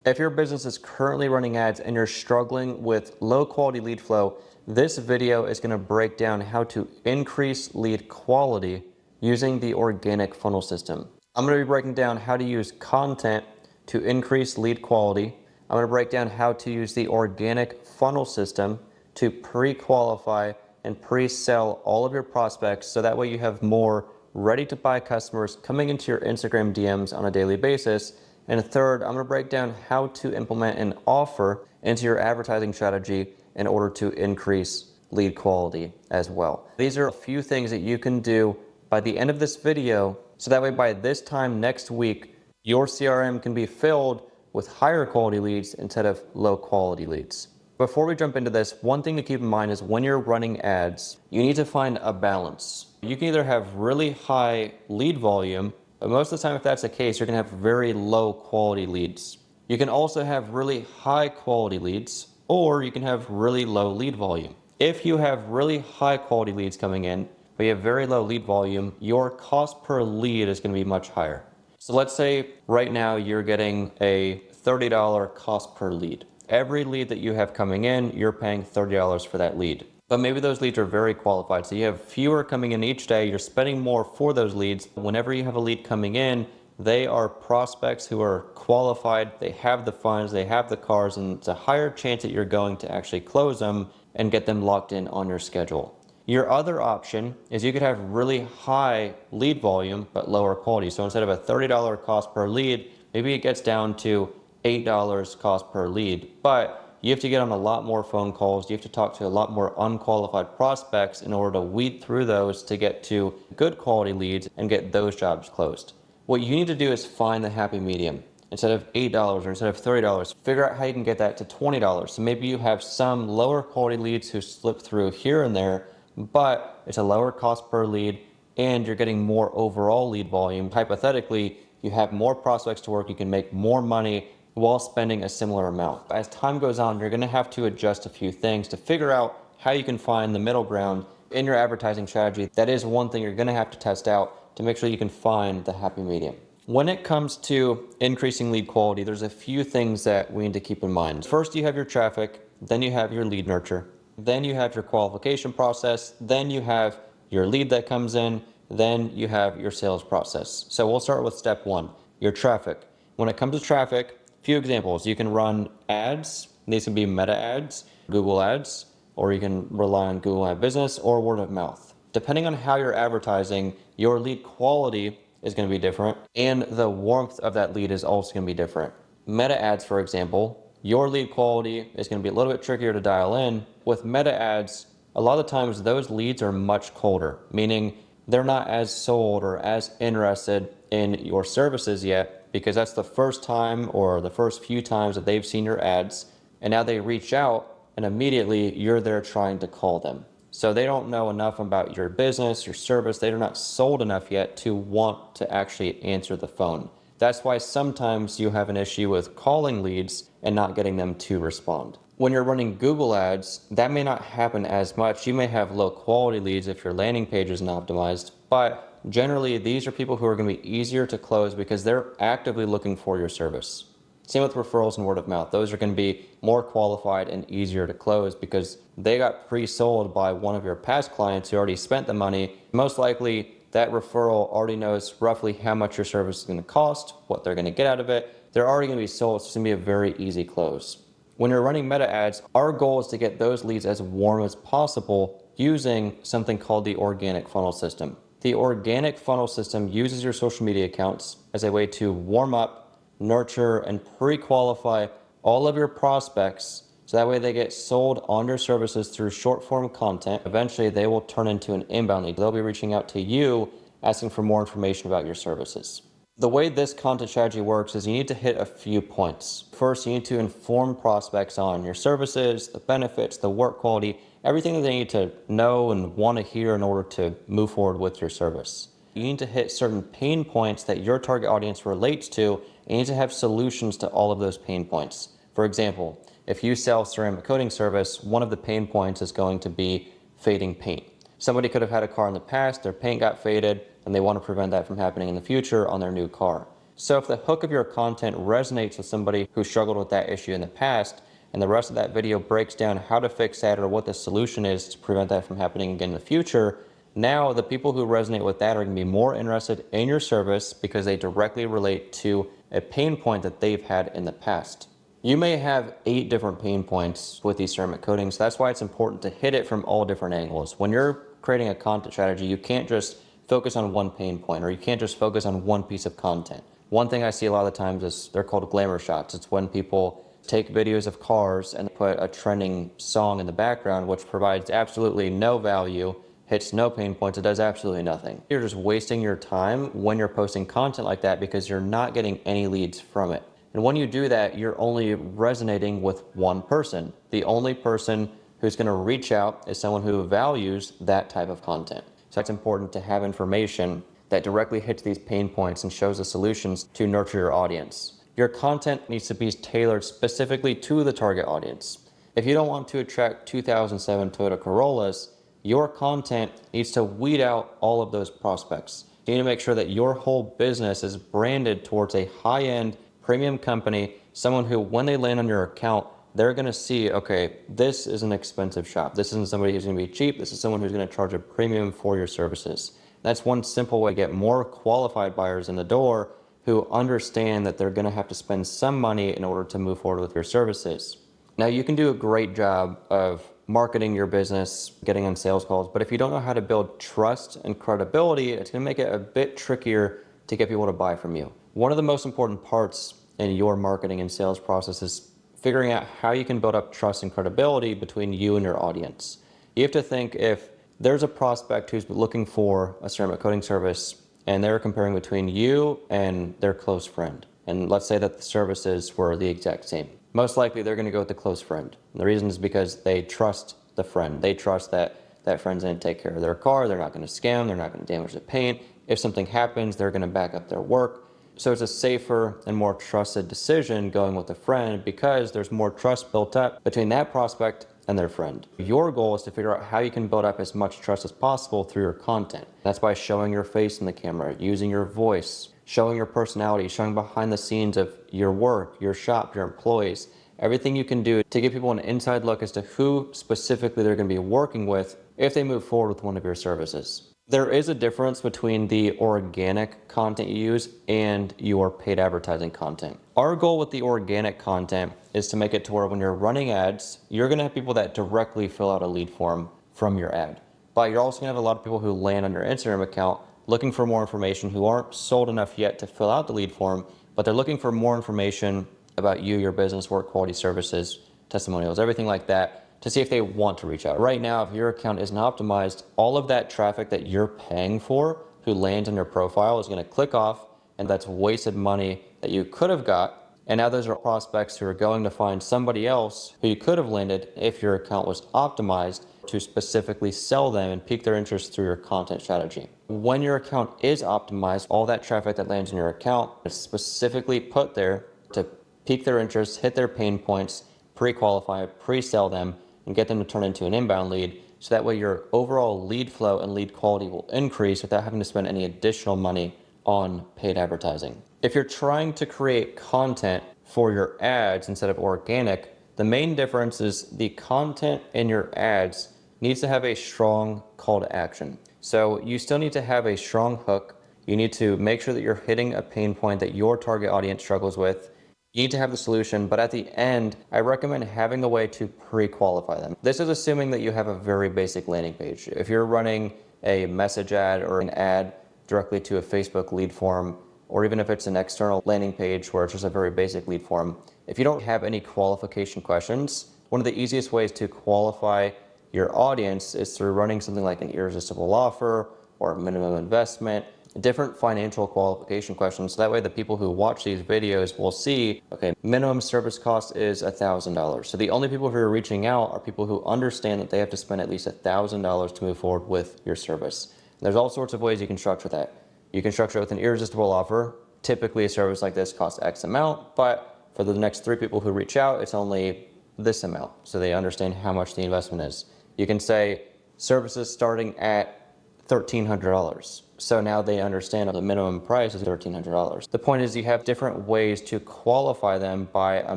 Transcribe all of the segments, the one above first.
If your business is currently running ads and you're struggling with low quality lead flow, this video is going to break down how to increase lead quality using the organic funnel system. I'm going to be breaking down how to use content to increase lead quality. I'm going to break down how to use the organic funnel system to pre-qualify and pre-sell all of your prospects so that way you have more ready to buy customers coming into your Instagram DMs on a daily basis. And third, I'm going to break down how to implement an offer into your advertising strategy in order to increase lead quality as well. These are a few things that you can do by the end of this video, so that way by this time next week, your CRM can be filled with higher quality leads instead of low quality leads. Before we jump into this, one thing to keep in mind is when you're running ads, you need to find a balance. You can either have really high lead volume, but most of the time if that's the case, you're going to have very low quality leads. You can also have really high quality leads, or you can have really low lead volume. If you have really high quality leads coming in, but you have very low lead volume, your cost per lead is going to be much higher. So let's say right now you're getting a $30 cost per lead. Every lead that you have coming in, you're paying $30 for that lead. But maybe those leads are very qualified. So you have fewer coming in each day. You're spending more for those leads. Whenever you have a lead coming in, they are prospects who are qualified. They have the funds, they have the cars, and it's a higher chance that you're going to actually close them and get them locked in on your schedule. Your other option is you could have really high lead volume, but lower quality. So instead of a $30 cost per lead, maybe it gets down to $8 cost per lead, but you have to get on a lot more phone calls. You have to talk to a lot more unqualified prospects in order to weed through those to get to good quality leads and get those jobs closed. What you need to do is find the happy medium. Instead of $8 or instead of $30, figure out how you can get that to $20. So maybe you have some lower quality leads who slip through here and there, but it's a lower cost per lead and you're getting more overall lead volume. Hypothetically, you have more prospects to work, you can make more money while spending a similar amount. As time goes on, you're going to have to adjust a few things to figure out how you can find the middle ground in your advertising strategy. That is one thing you're going to have to test out to make sure you can find the happy medium. When it comes to increasing lead quality, there's a few things that we need to keep in mind. First, you have your traffic, then you have your lead nurture, then you have your qualification process, then you have your lead that comes in, then you have your sales process. So we'll start with step one, your traffic. When it comes to traffic, few examples. You can run ads. These can be meta ads, Google ads, or you can rely on Google Ad Business or word of mouth. Depending on how you're advertising, your lead quality is going to be different and the warmth of that lead is also going to be different. Meta ads, for example, your lead quality is going to be a little bit trickier to dial in. With meta ads, a lot of the times those leads are much colder, meaning they're not as sold or as interested in your services yet, because that's the first time or the first few times that they've seen your ads, and now they reach out and immediately you're there trying to call them. So they don't know enough about your business, your service. They're not sold enough yet to want to actually answer the phone. That's why sometimes you have an issue with calling leads and not getting them to respond. When you're running Google ads, that may not happen as much. You may have low quality leads if your landing page isn't optimized, but generally these are people who are going to be easier to close because they're actively looking for your service. Same with referrals and word of mouth. Those are going to be more qualified and easier to close because they got pre-sold by one of your past clients who already spent the money. Most likely that referral already knows roughly how much your service is going to cost, what they're going to get out of it. They're already going to be sold. It's going to be a very easy close. When you're running meta ads, our goal is to get those leads as warm as possible using something called the organic funnel system. The organic funnel system uses your social media accounts as a way to warm up, nurture, and pre-qualify all of your prospects so that way they get sold on your services through short form content. Eventually they will turn into an inbound lead. They'll be reaching out to you asking for more information about your services. The way this content strategy works is you need to hit a few points. First, you need to inform prospects on your services, the benefits, the work quality, everything that they need to know and want to hear in order to move forward with your service. You need to hit certain pain points that your target audience relates to, and you need to have solutions to all of those pain points. For example, if you sell ceramic coating service, one of the pain points is going to be fading paint. Somebody could have had a car in the past, their paint got faded, and they want to prevent that from happening in the future on their new car. So if the hook of your content resonates with somebody who struggled with that issue in the past, and the rest of that video breaks down how to fix that or what the solution is to prevent that from happening again in the future, now the people who resonate with that are going to be more interested in your service because they directly relate to a pain point that they've had in the past. You may have 8 different pain points with these ceramic coatings. That's why it's important to hit it from all different angles. When you're creating a content strategy, you can't just focus on one pain point, or you can't just focus on one piece of content. One thing I see a lot of the times is they're called glamour shots. It's when people take videos of cars and put a trending song in the background, which provides absolutely no value, hits no pain points, it does absolutely nothing. You're just wasting your time when you're posting content like that because you're not getting any leads from it. And when you do that, you're only resonating with one person. The only person who's going to reach out is someone who values that type of content. So it's important to have information that directly hits these pain points and shows the solutions to nurture your audience. Your content needs to be tailored specifically to the target audience. If you don't want to attract 2007 Toyota Corollas, your content needs to weed out all of those prospects. You need to make sure that your whole business is branded towards a high-end premium company, someone who, when they land on your account, they're going to see, okay, this is an expensive shop. This isn't somebody who's going to be cheap. This is someone who's going to charge a premium for your services. That's one simple way to get more qualified buyers in the door who understand that they're going to have to spend some money in order to move forward with your services. Now, you can do a great job of marketing your business, getting on sales calls, but if you don't know how to build trust and credibility, it's going to make it a bit trickier to get people to buy from you. One of the most important parts in your marketing and sales process is figuring out how you can build up trust and credibility between you and your audience. You have to think, if there's a prospect who's looking for a ceramic coating service and they're comparing between you and their close friend, and let's say that the services were the exact same, most likely they're going to go with the close friend. And the reason is because they trust the friend. They trust that that friend's going to take care of their car, they're not going to scam, they're not going to damage the paint. If something happens, they're going to back up their work. So it's a safer and more trusted decision going with a friend because there's more trust built up between that prospect and their friend. Your goal is to figure out how you can build up as much trust as possible through your content. That's by showing your face in the camera, using your voice, showing your personality, showing behind the scenes of your work, your shop, your employees, everything you can do to give people an inside look as to who specifically they're going to be working with if they move forward with one of your services. There is a difference between the organic content you use and your paid advertising content. Our goal with the organic content is to make it to where when you're running ads, you're going to have people that directly fill out a lead form from your ad. But you're also going to have a lot of people who land on your Instagram account looking for more information, who aren't sold enough yet to fill out the lead form, but they're looking for more information about you, your business, work quality services, testimonials, everything like that, to see if they want to reach out. Right now, if your account isn't optimized, all of that traffic that you're paying for who lands on your profile is going to click off, and that's wasted money that you could have got. And now those are prospects who are going to find somebody else who you could have landed if your account was optimized to specifically sell them and pique their interest through your content strategy. When your account is optimized, all that traffic that lands in your account is specifically put there to pique their interest, hit their pain points, pre-qualify, pre-sell them, and get them to turn into an inbound lead. So that way your overall lead flow and lead quality will increase without having to spend any additional money on paid advertising. If you're trying to create content for your ads instead of organic, the main difference is the content in your ads needs to have a strong call to action. So you still need to have a strong hook. You need to make sure that you're hitting a pain point that your target audience struggles with. You need to have the solution, but at the end, I recommend having a way to pre-qualify them. This is assuming that you have a very basic landing page. If you're running a message ad or an ad directly to a Facebook lead form, or even if it's an external landing page where it's just a very basic lead form, if you don't have any qualification questions, one of the easiest ways to qualify your audience is through running something like an irresistible offer or minimum investment, different financial qualification questions. So that way the people who watch these videos will see, okay, minimum service cost is $1,000. So the only people who are reaching out are people who understand that they have to spend at least $1,000 to move forward with your service. And there's all sorts of ways you can structure that. You can structure it with an irresistible offer. Typically a service like this costs X amount, but for the next 3 people who reach out, it's only this amount. So they understand how much the investment is. You can say services starting at $1,300. So now they understand the minimum price is $1,300. The point is you have different ways to qualify them by a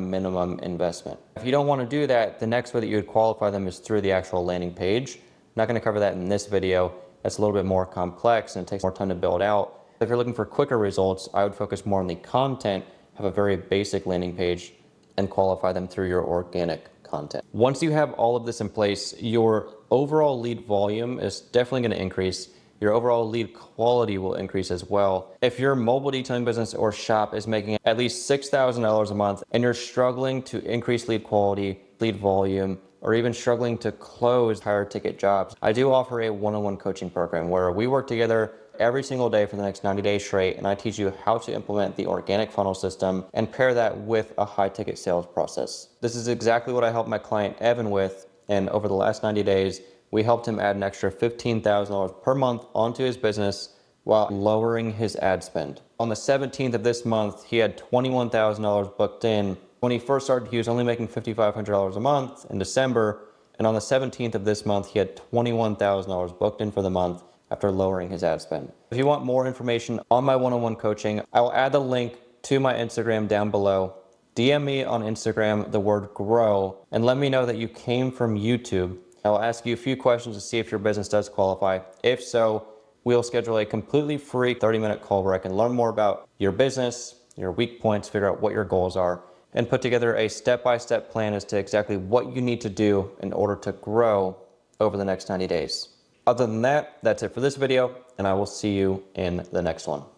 minimum investment. If you don't want to do that, the next way that you would qualify them is through the actual landing page. I'm not going to cover that in this video. That's a little bit more complex and it takes more time to build out. If you're looking for quicker results, I would focus more on the content, have a very basic landing page, and qualify them through your organic content. Once you have all of this in place, your overall lead volume is definitely going to increase. Your overall lead quality will increase as well. If your mobile detailing business or shop is making at least $6,000 a month and you're struggling to increase lead quality, lead volume, or even struggling to close higher ticket jobs, I do offer a one-on-one coaching program where we work together every single day for the next 90 days straight, and I teach you how to implement the organic funnel system and pair that with a high ticket sales process. This is exactly what I helped my client Evan with, and over the last 90 days, we helped him add an extra $15,000 per month onto his business while lowering his ad spend. On the 17th of this month, he had $21,000 booked in. When he first started, he was only making $5,500 a month in December, and on the 17th of this month, he had $21,000 booked in for the month after lowering his ad spend. If you want more information on my one-on-one coaching, I will add the link to my Instagram down below. DM me on Instagram the word grow and let me know that you came from YouTube. I'll ask you a few questions to see if your business does qualify. If so, we'll schedule a completely free 30-minute call where I can learn more about your business, your weak points, figure out what your goals are, and put together a step-by-step plan as to exactly what you need to do in order to grow over the next 90 days. Other than that, that's it for this video, and I will see you in the next one.